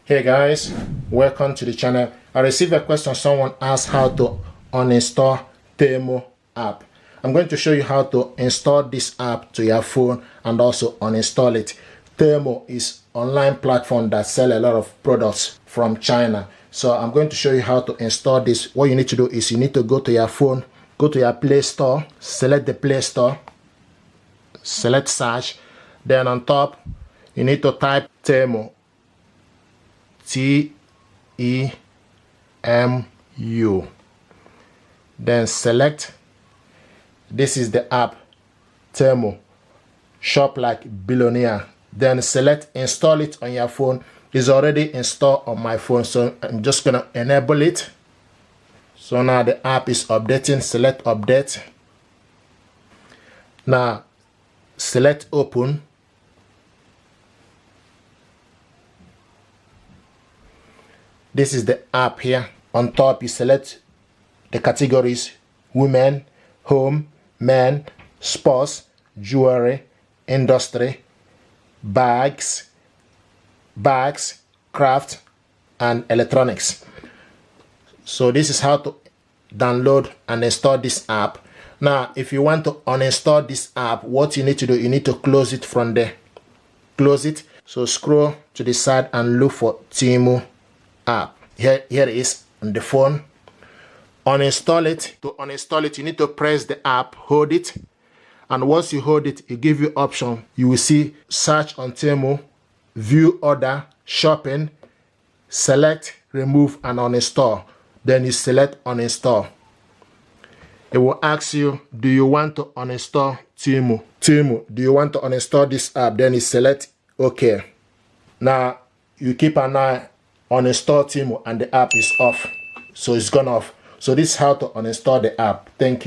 Hey guys, welcome to the channel. I received a question. Someone asked how to uninstall Temu app. I'm going to show you how to install this app to your phone and also uninstall it. Temu is online platform that sell a lot of products from China. So I'm going to show you how to install this. What you need to do is you need to go to your phone, go to your Play Store, select the Play Store, select search, then on top you need to type Temu, TEMU, then select, this is the app, Temu, shop like billionaire. Then select install it on your phone. It's already installed on my phone, so I'm just gonna enable it. So now the app is updating. Select update. Now select open. This is the app here. On top you select the categories: women, home, men, sports, jewelry, industry, bags, craft, and electronics. So this is how to download and install this app. Now if you want to uninstall this app, what you need to do, you need to close it from there. Close it. So scroll to the side and look for Temu app. Here it is on the phone. Uninstall it. To uninstall it, you need to press the app, hold it, and once you hold it, it gives you option. You will see search on Temu, view order, shopping, select, remove, and uninstall. Then you select uninstall. It will ask you, do you want to uninstall Temu? Do you want to uninstall this app? Then you select OK. Now you keep an eye on install Temu and the app is off. So it's gone off. So this is how to uninstall the app. Thank you.